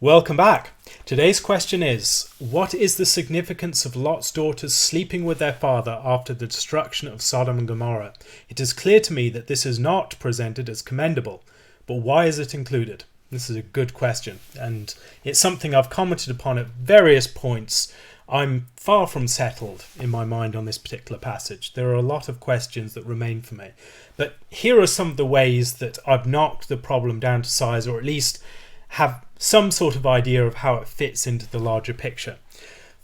Welcome back. Today's question is, what is the significance of Lot's daughters sleeping with their father after the destruction of Sodom and Gomorrah? It is clear to me that this is not presented as commendable, but why is it included? This is a good question, and it's something I've commented upon at various points. I'm far from settled in my mind on this particular passage. There are a lot of questions that remain for me. But here are some of the ways that I've knocked the problem down to size, or at least have some sort of idea of how it fits into the larger picture.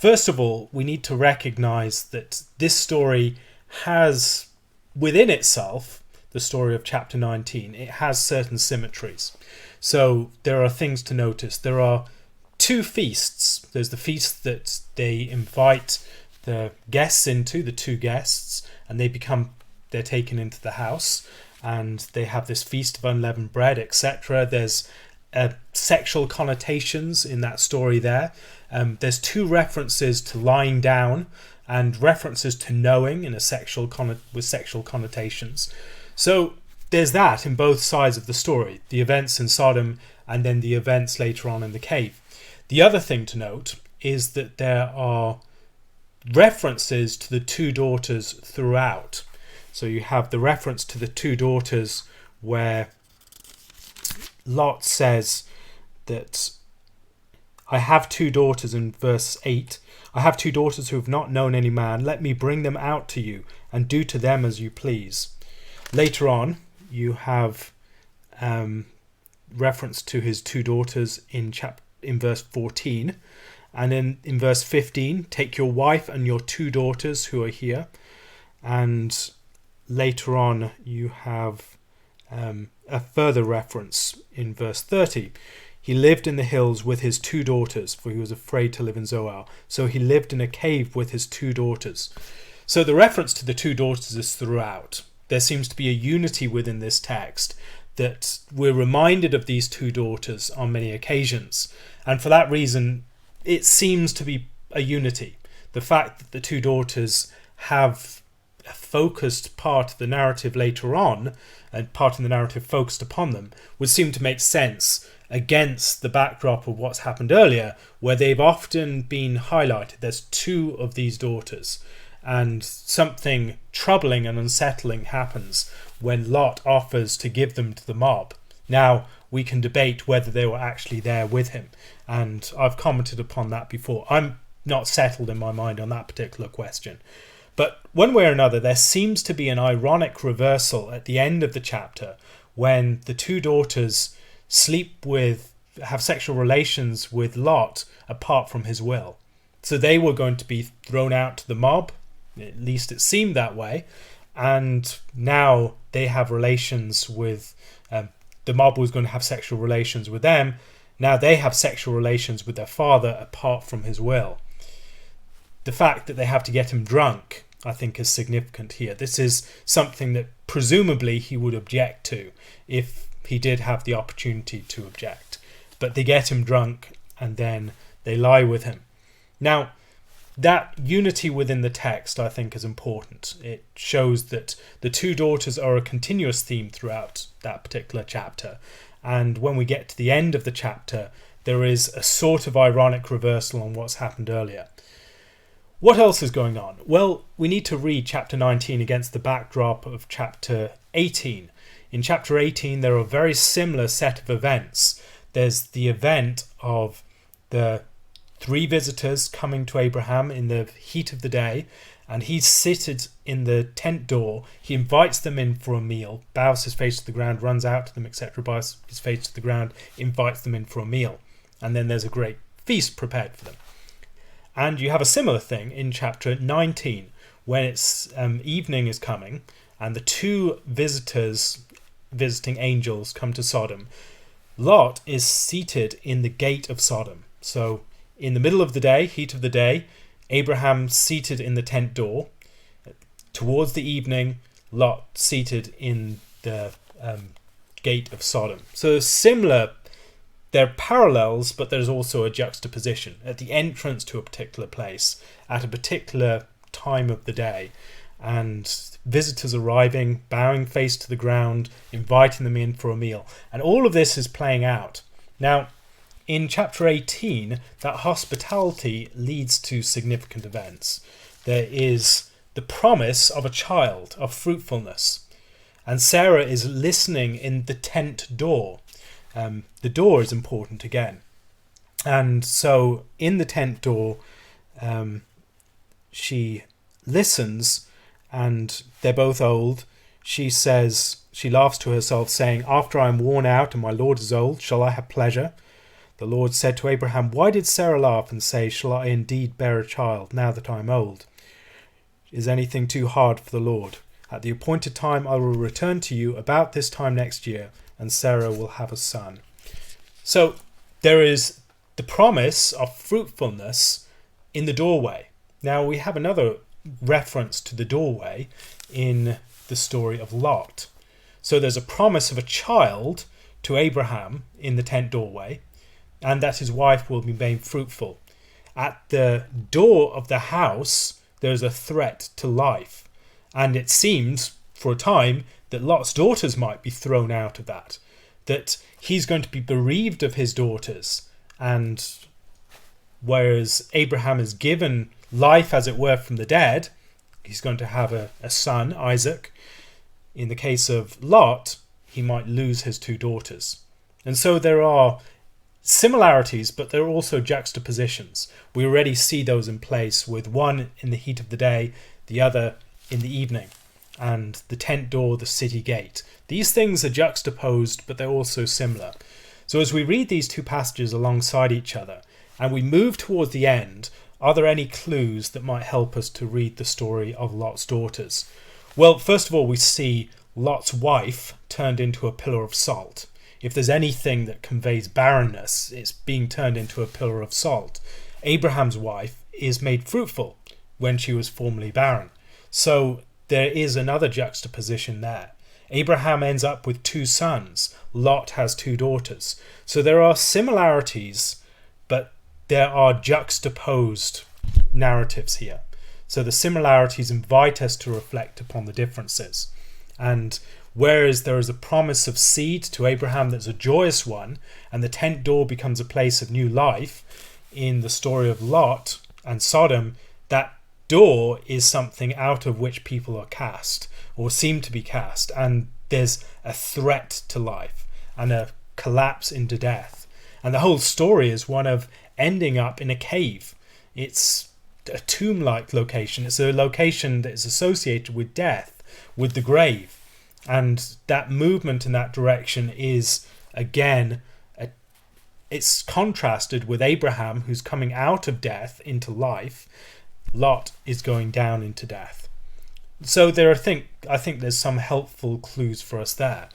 First of all, we need to recognize that this story has, within itself, the story of chapter 19, it has certain symmetries. So there are things to notice. There are two feasts. There's the feast that they invite the guests into, the two guests, and they're taken into the house, and they have this feast of unleavened bread, etc. There's sexual connotations in that story there. There's two references to lying down and references to knowing in a with sexual connotations. So there's that in both sides of the story, the events in Sodom and then the events later on in the cave. The other thing to note is that there are references to the two daughters throughout. So you have the reference to the two daughters where Lot says that I have two daughters in verse 8. I have two daughters who have not known any man. Let me bring them out to you and do to them as you please. Later on, you have reference to his two daughters in verse 14. And in verse 15, take your wife and your two daughters who are here. And later on, you have a further reference in verse 30. He lived in the hills with his two daughters, for he was afraid to live in Zoar. So he lived in a cave with his two daughters. So the reference to the two daughters is throughout. There seems to be a unity within this text, that we're reminded of these two daughters on many occasions. And for that reason, it seems to be a unity. The fact that the two daughters have a focused part of the narrative later on, and part of the narrative focused upon them, would seem to make sense against the backdrop of what's happened earlier, where they've often been highlighted. There's two of these daughters, and something troubling and unsettling happens when Lot offers to give them to the mob. Now, we can debate whether they were actually there with him, and I've commented upon that before. I'm not settled in my mind on that particular question. But one way or another, there seems to be an ironic reversal at the end of the chapter when the two daughters have sexual relations with Lot apart from his will. So they were going to be thrown out to the mob, at least it seemed that way, and now they have relations with, the mob was going to have sexual relations with them. Now they have sexual relations with their father apart from his will. The fact that they have to get him drunk, I think, is significant here. This is something that presumably he would object to if he did have the opportunity to object. But they get him drunk and then they lie with him. Now, that unity within the text, I think, is important. It shows that the two daughters are a continuous theme throughout that particular chapter. And when we get to the end of the chapter, there is a sort of ironic reversal on what's happened earlier. What else is going on? Well, we need to read chapter 19 against the backdrop of chapter 18. In chapter 18, there are a very similar set of events. There's the event of the three visitors coming to Abraham in the heat of the day, and he's seated in the tent door. He invites them in for a meal, bows his face to the ground, runs out to them, etc., bows his face to the ground, invites them in for a meal. And then there's a great feast prepared for them. And you have a similar thing in chapter 19 when it's evening is coming and the two visiting angels come to Sodom. Lot is seated in the gate of Sodom. So in the middle of the day, heat of the day, Abraham seated in the tent door. Towards the evening, Lot seated in the gate of Sodom. So similar. There are parallels, but there's also a juxtaposition at the entrance to a particular place at a particular time of the day, and visitors arriving, bowing face to the ground, inviting them in for a meal. And all of this is playing out. Now, in chapter 18, that hospitality leads to significant events. There is the promise of a child, of fruitfulness. And Sarah is listening in the tent door. The door is important again. And so in the tent door, she listens, and they're both old. She laughs to herself, saying, "After I am worn out and my Lord is old, shall I have pleasure?" The Lord said to Abraham, "Why did Sarah laugh and say, shall I indeed bear a child now that I am old? Is anything too hard for the Lord? At the appointed time I will return to you about this time next year, and Sarah will have a son." So there is the promise of fruitfulness in the doorway. Now we have another reference to the doorway in the story of Lot. So there's a promise of a child to Abraham in the tent doorway, and that his wife will be made fruitful. At the door of the house, there's a threat to life. And it seems, for a time, that Lot's daughters might be thrown out of that he's going to be bereaved of his daughters. And whereas Abraham is given life, as it were, from the dead, he's going to have a son, Isaac. In the case of Lot, he might lose his two daughters. And so there are similarities, but there are also juxtapositions. We already see those in place, with one in the heat of the day, the other in the evening, and the tent door, the city gate. These things are juxtaposed, but they're also similar. So as we read these two passages alongside each other, and we move towards the end, are there any clues that might help us to read the story of Lot's daughters? Well, first of all, we see Lot's wife turned into a pillar of salt. If there's anything that conveys barrenness, it's being turned into a pillar of salt. Abraham's wife is made fruitful when she was formerly barren. So there is another juxtaposition there. Abraham ends up with two sons. Lot has two daughters. So there are similarities, but there are juxtaposed narratives here. So the similarities invite us to reflect upon the differences. And whereas there is a promise of seed to Abraham that's a joyous one, and the tent door becomes a place of new life, in the story of Lot and Sodom, that door is something out of which people are cast, or seem to be cast, and there's a threat to life and a collapse into death. And the whole story is one of ending up in a cave. It's a tomb-like location. It's a location that is associated with death, with the grave. And that movement in that direction is, again, it's contrasted with Abraham, who's coming out of death into life. Lot is going down into death. So I think there's some helpful clues for us there.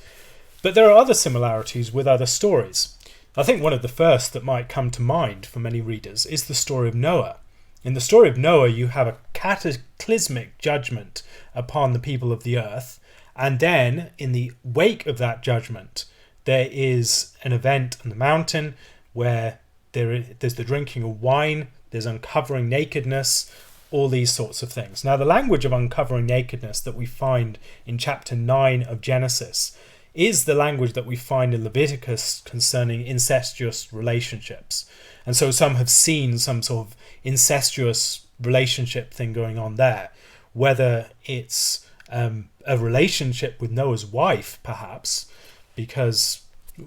But there are other similarities with other stories. I think one of the first that might come to mind for many readers is the story of Noah. In the story of Noah, you have a cataclysmic judgment upon the people of the earth, and then in the wake of that judgment, there is an event on the mountain where there's the drinking of wine, there's uncovering nakedness, all these sorts of things. Now, the language of uncovering nakedness that we find in chapter 9 of Genesis is the language that we find in Leviticus concerning incestuous relationships. And so some have seen some sort of incestuous relationship thing going on there, whether it's a relationship with Noah's wife, perhaps, because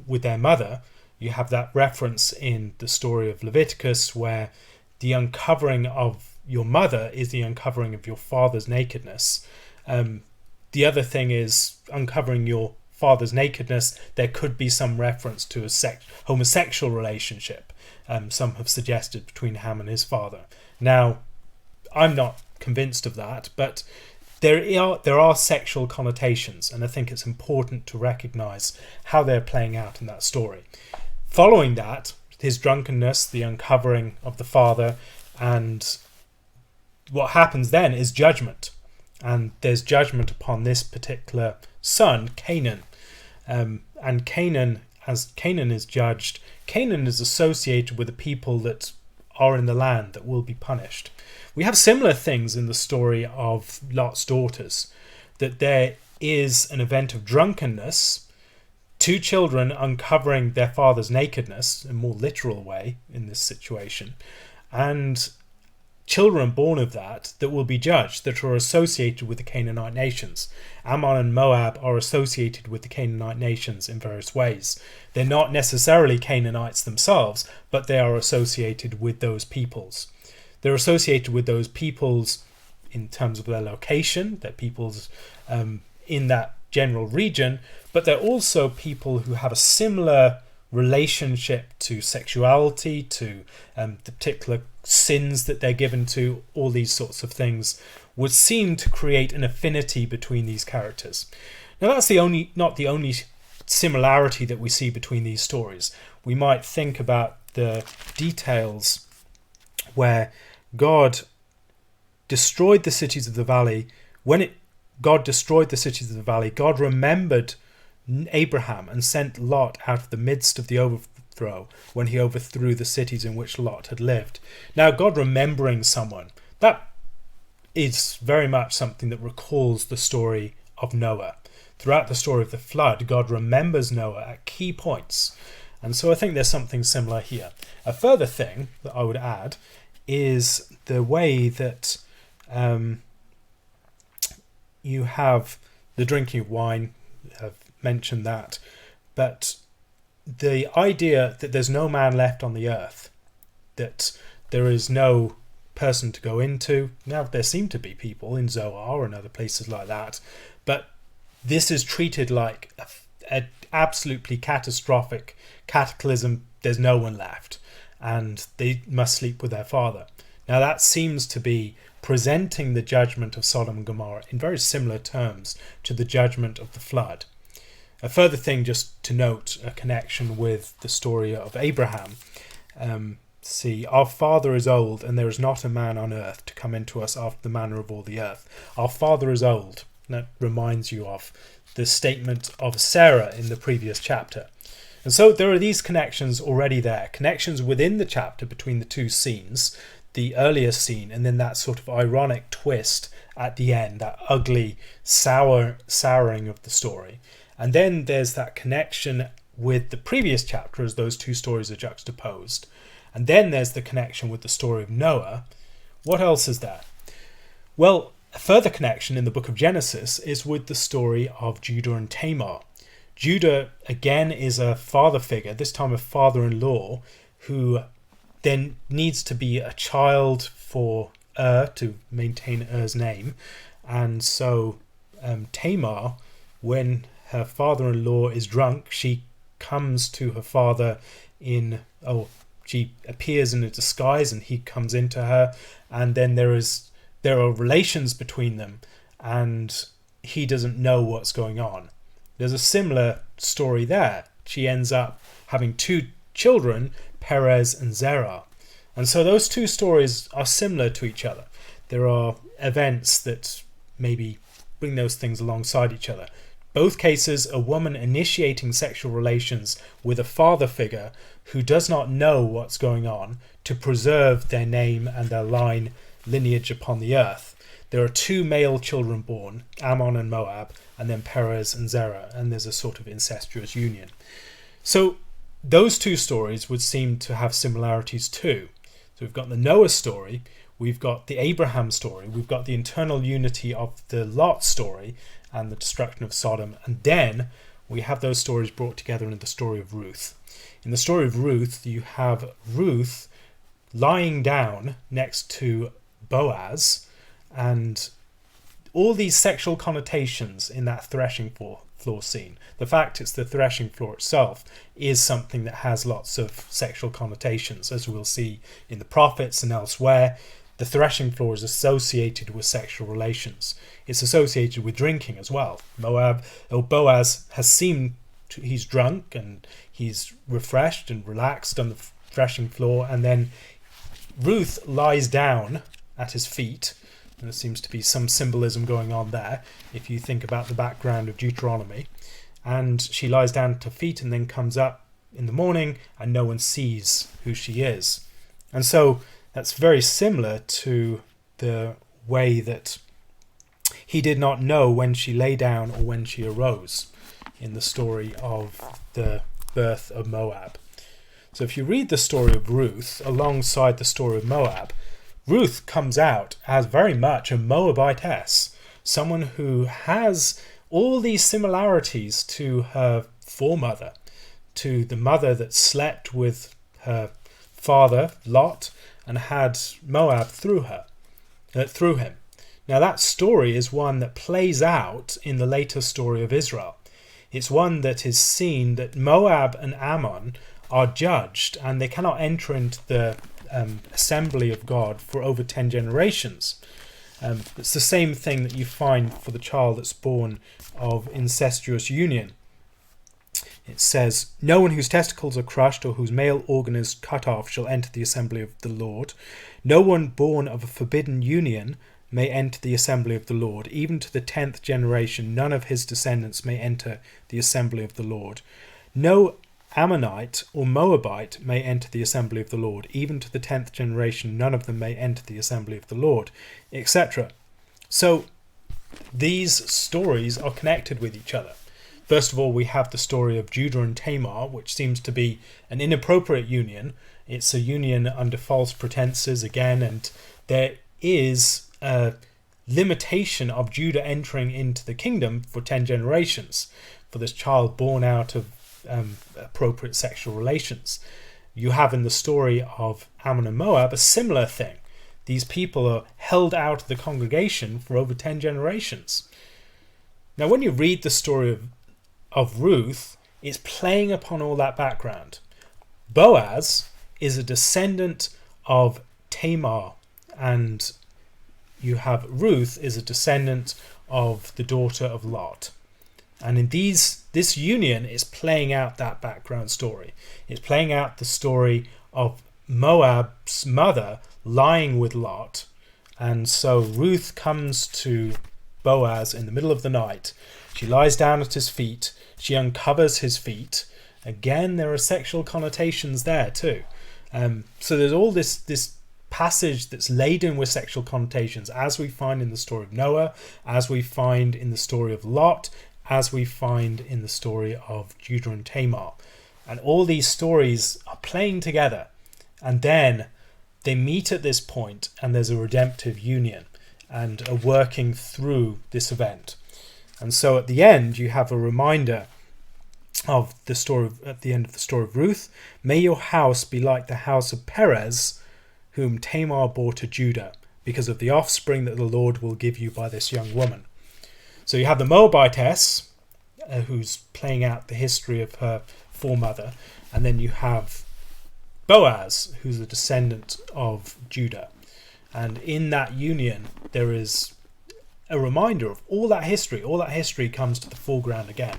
with their mother, you have that reference in the story of Leviticus where the uncovering of your mother is the uncovering of your father's nakedness. The other thing is uncovering your father's nakedness. There could be some reference to a homosexual relationship. Some have suggested between Ham and his father. Now, I'm not convinced of that, but there are sexual connotations, and I think it's important to recognize how they're playing out in that story. Following that, his drunkenness, the uncovering of the father, and what happens then is judgment. And there's judgment upon this particular son, Canaan. And Canaan, as Canaan is judged, Canaan is associated with the people that are in the land that will be punished. We have similar things in the story of Lot's daughters, that there is an event of drunkenness two children uncovering their father's nakedness, in a more literal way in this situation, and children born of that will be judged, that are associated with the Canaanite nations. Ammon and Moab are associated with the Canaanite nations in various ways. They're not necessarily Canaanites themselves, but they are associated with those peoples. They're associated with those peoples in terms of their location. They're peoples in that general region, but they're also people who have a similar relationship to sexuality, to the particular sins that they're given to. All these sorts of things would seem to create an affinity between these characters. Now, that's not the only similarity that we see between these stories. We might think about the details where God destroyed the cities of the valley. God destroyed the cities of the valley, God remembered Abraham and sent Lot out of the midst of the overthrow when he overthrew the cities in which Lot had lived. Now, God remembering someone, that is very much something that recalls the story of Noah. Throughout the story of the flood, God remembers Noah at key points. And so I think there's something similar here. A further thing that I would add is the way that you have the drinking of wine. I've mentioned that. But the idea that there's no man left on the earth, that there is no person to go into. Now, there seem to be people in Zoar and other places like that, but this is treated like an absolutely catastrophic cataclysm. There's no one left, and they must sleep with their father. Now, that seems to be presenting the judgment of Sodom and Gomorrah in very similar terms to the judgment of the flood. A further thing just to note, a connection with the story of Abraham. See, our father is old, and there is not a man on earth to come into us after the manner of all the earth. Our father is old. That reminds you of the statement of Sarah in the previous chapter. And so there are these connections already there, connections within the chapter between the two scenes, the earlier scene and then that sort of ironic twist at the end, that ugly souring of the story. And then there's that connection with the previous chapter as those two stories are juxtaposed. And then there's the connection with the story of Noah. What else is there? Well, a further connection in the book of Genesis is with the story of Judah and Tamar. Judah, again, is a father figure, this time a father-in-law, who then needs to be a child for to maintain Er's name. And so Tamar, when her father-in-law is drunk, she comes to her father she appears in a disguise and he comes into her, and then there are relations between them and he doesn't know what's going on. There's a similar story there. She ends up having two children, Perez and Zerah. And so those two stories are similar to each other. There are events that maybe bring those things alongside each other. Both cases, a woman initiating sexual relations with a father figure who does not know what's going on to preserve their name and their lineage upon the earth. There are two male children born, Ammon and Moab, and then Perez and Zerah, and there's a sort of incestuous union. So those two stories would seem to have similarities too. So we've got the Noah story, we've got the Abraham story, we've got the internal unity of the Lot story and the destruction of Sodom, and then we have those stories brought together in the story of Ruth. In the story of Ruth, you have Ruth lying down next to Boaz, and all these sexual connotations in that threshing floor scene. The fact it's the threshing floor itself is something that has lots of sexual connotations, as we'll see in the prophets and elsewhere. The threshing floor is associated with sexual relations. It's associated with drinking as well. Boaz he's drunk and he's refreshed and relaxed on the threshing floor, and then Ruth lies down at his feet. And there seems to be some symbolism going on there if you think about the background of Deuteronomy. And she lies down at her feet and then comes up in the morning and no one sees who she is. And so that's very similar to the way that he did not know when she lay down or when she arose. in the story of the birth of Moab. So if you read the story of Ruth alongside the story of Moab, Ruth comes out as very much a Moabitess, someone who has all these similarities to her foremother, to the mother that slept with her father Lot and had Moab through him. Now that story is one that plays out in the later story of Israel. It's one that is seen that Moab and Ammon are judged and they cannot enter into the assembly of God for over 10 generations. It's the same thing that you find for the child that's born of incestuous union. It says, "No one whose testicles are crushed or whose male organ is cut off shall enter the assembly of the Lord. No one born of a forbidden union may enter the assembly of the Lord. Even to the 10th generation, none of his descendants may enter the assembly of the Lord. No Ammonite or Moabite may enter the assembly of the Lord. Even to the 10th generation, none of them may enter the assembly of the Lord," etc. So these stories are connected with each other. First of all, we have the story of Judah and Tamar, which seems to be an inappropriate union. It's a union under false pretenses again, and there is a limitation of Judah entering into the kingdom for 10 generations, for this child born out of appropriate sexual relations. You have in the story of Ammon and Moab a similar thing. These people are held out of the congregation for over 10 generations. Now, when you read the story of Ruth, it's playing upon all that background. Boaz is a descendant of Tamar, and you have Ruth is a descendant of the daughter of Lot. And in this union is playing out that background story. It's playing out the story of Moab's mother lying with Lot. And so Ruth comes to Boaz in the middle of the night. She lies down at his feet. She uncovers his feet. Again, there are sexual connotations there too. So there's all this passage that's laden with sexual connotations, as we find in the story of Noah, as we find in the story of Lot, as we find in the story of Judah and Tamar. And all these stories are playing together. And then they meet at this point, and there's a redemptive union and a working through this event. And so at the end, you have a reminder of the story at the end of the story of Ruth. "May your house be like the house of Perez, whom Tamar bore to Judah, because of the offspring that the Lord will give you by this young woman." So you have the Moabitess, who's playing out the history of her foremother, and then you have Boaz, who's a descendant of Judah. And in that union, there is a reminder of all that history. All that history comes to the foreground again.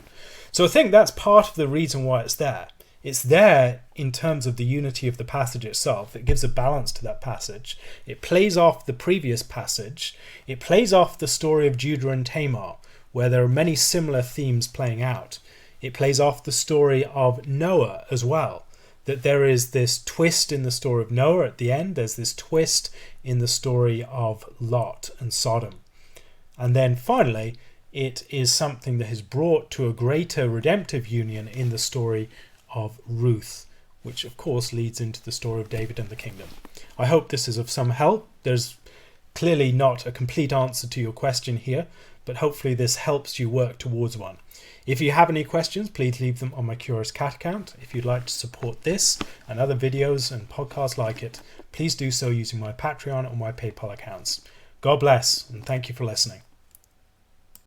So I think that's part of the reason why it's there. It's there in terms of the unity of the passage itself. It gives a balance to that passage. It plays off the previous passage. It plays off the story of Judah and Tamar, where there are many similar themes playing out. It plays off the story of Noah as well, that there is this twist in the story of Noah at the end. There's this twist in the story of Lot and Sodom. And then finally, it is something that is brought to a greater redemptive union in the story of Ruth, which of course leads into the story of David and the kingdom. I hope this is of some help. There's clearly not a complete answer to your question here, but hopefully this helps you work towards one. If you have any questions, please leave them on my Curious Cat account. If you'd like to support this and other videos and podcasts like it, please do so using my Patreon or my PayPal accounts. God bless, and thank you for listening.